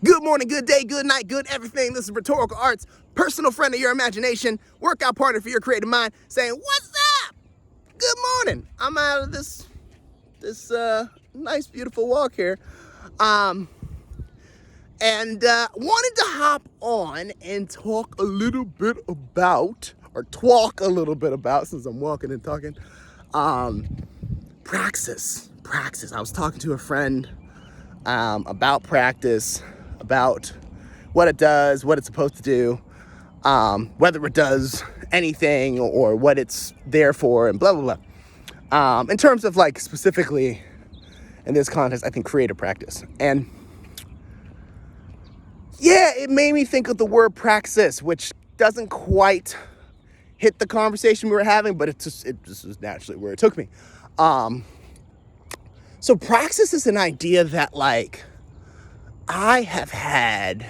Good morning, good day, good night, good everything. This is Rhetorical Arts, personal friend of your imagination, workout partner for your creative mind, saying, what's up? Good morning. I'm out of this nice, beautiful walk here. And wanted to hop on and talk a little bit about, since I'm walking and talking, Praxis. I was talking to a friend about Praxis, about what it does, what it's supposed to do, whether it does anything or what it's there for, and blah, blah, blah. In terms of like specifically in this context, I think creative practice. And yeah, it made me think of the word praxis, which doesn't quite hit the conversation we were having, but it just was naturally where it took me. So praxis is an idea that like I have had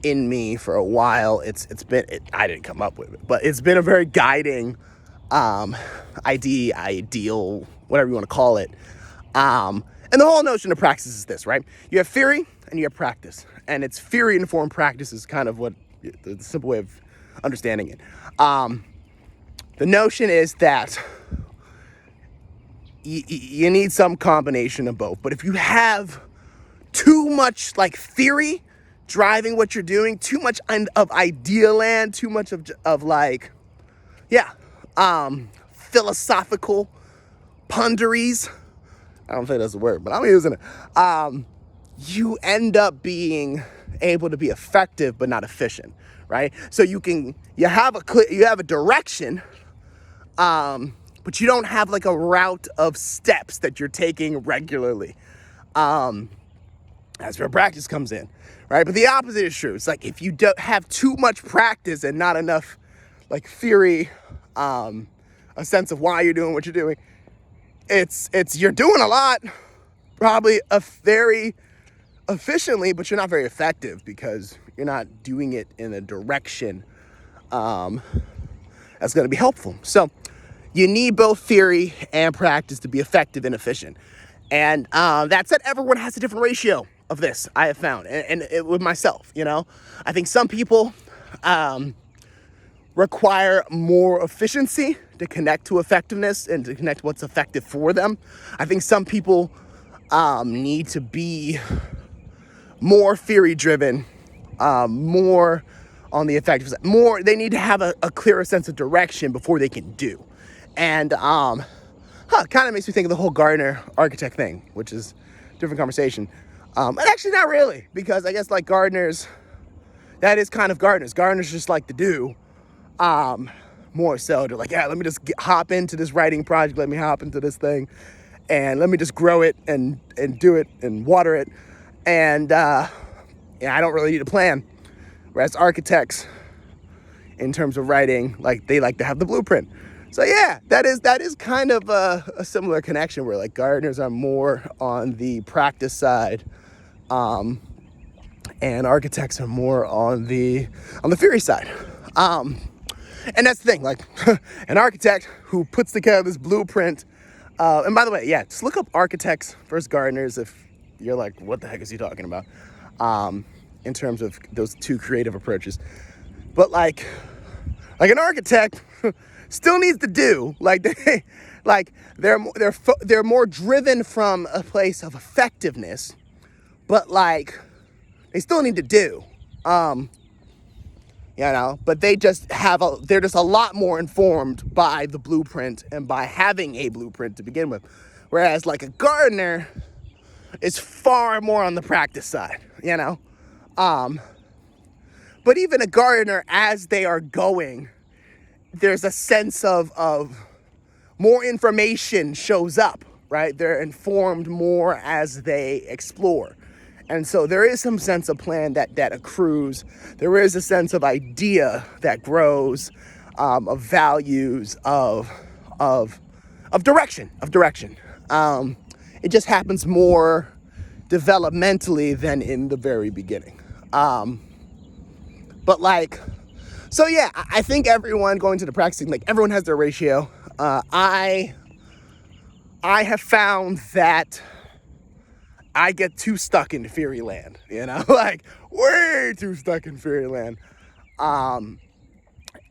in me for a while. I didn't come up with it, but it's been a very guiding ideal, whatever you want to call it. And the whole notion of praxis is this, right? You have theory and you have practice, and it's theory-informed practice is kind of what the simple way of understanding it. The notion is that you need some combination of both, but if you have too much like theory driving what you're doing, too much of idea land, too much of like, philosophical ponderies. I don't think that's a word, but I'm using it. You end up being able to be effective, but not efficient, right? So you have a direction, but you don't have like a route of steps that you're taking regularly. That's where practice comes in, right? But the opposite is true. It's like if you don't have too much practice and not enough like theory, a sense of why you're doing what you're doing, it's you're doing a lot, probably very efficiently, but you're not very effective because you're not doing it in a direction that's going to be helpful. So you need both theory and practice to be effective and efficient. And that said, everyone has a different ratio of this, I have found, and with myself, I think some people require more efficiency to connect to effectiveness and to connect what's effective for them. I think some people need to be more theory-driven, more on the effectiveness, they need to have a clearer sense of direction before they can do. And kind of makes me think of the whole gardener architect thing, which is a different conversation. And actually not really, because I guess like gardeners, that is kind of gardeners. Gardeners just like to do, more so they're like, yeah, let me just hop into this writing project. Let me hop into this thing and let me just grow it and do it and water it. And, I don't really need a plan. Whereas architects, in terms of writing, like they like to have the blueprint. So yeah, that is kind of a similar connection where like gardeners are more on the practice side, and architects are more on the theory side. And that's the thing, like an architect who puts together this blueprint. And by the way, yeah, just look up architects versus gardeners if you're like, what the heck is he talking about? In terms of those two creative approaches. But like an architect still needs to do, they're more driven from a place of effectiveness, but like they still need to do, but they're just a lot more informed by the blueprint and by having a blueprint to begin with. Whereas like a gardener is far more on the practice side, but even a gardener, as they are going, there's a sense of more information shows up, right? They're informed more as they explore. And so there is some sense of plan that accrues. There is a sense of idea that grows, of values, of direction. It just happens more developmentally than in the very beginning. But like, so yeah, I think everyone going to the practicing, like everyone has their ratio. I have found that I get too stuck in fairyland, like way too stuck in fairyland. And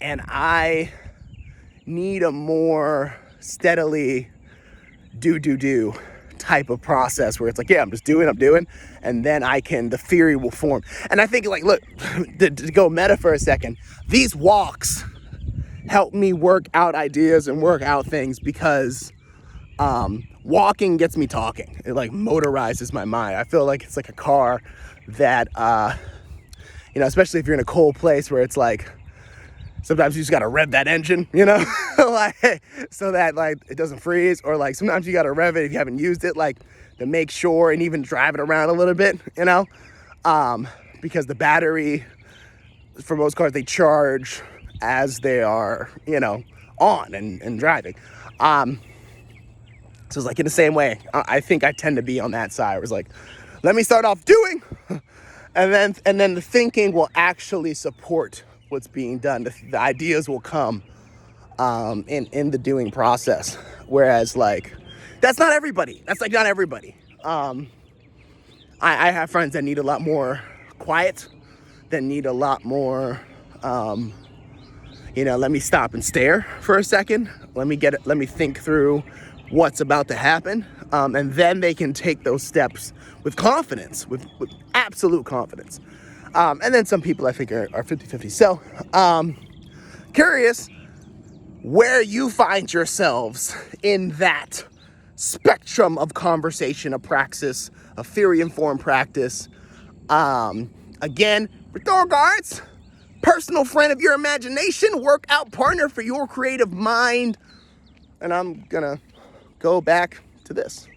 I need a more steadily do type of process where it's like, yeah, I'm doing, and then the theory will form. And I think, like, look, to go meta for a second, these walks help me work out ideas and work out things because walking gets me talking. It like motorizes my mind. I feel like it's like a car that, especially if you're in a cold place where it's like, sometimes you just gotta rev that engine, like, so that like it doesn't freeze, or like sometimes you gotta rev it if you haven't used it, like to make sure, and even drive it around a little bit, because the battery for most cars, they charge as they are, on and driving. So it's like in the same way, I think I tend to be on that side. It was like, let me start off doing, and then the thinking will actually support what's being done. The ideas will come in the doing process. Whereas like, that's not everybody. That's like not everybody. I have friends that need a lot more quiet, that need a lot more, let me stop and stare for a second. Let me think through what's about to happen. And then they can take those steps with confidence, with absolute confidence. And then some people I think are 50-50. So, curious where you find yourselves in that spectrum of conversation, of praxis, of theory-informed practice. Again, rhetorical arts, personal friend of your imagination, workout partner for your creative mind. And I'm gonna go back to this.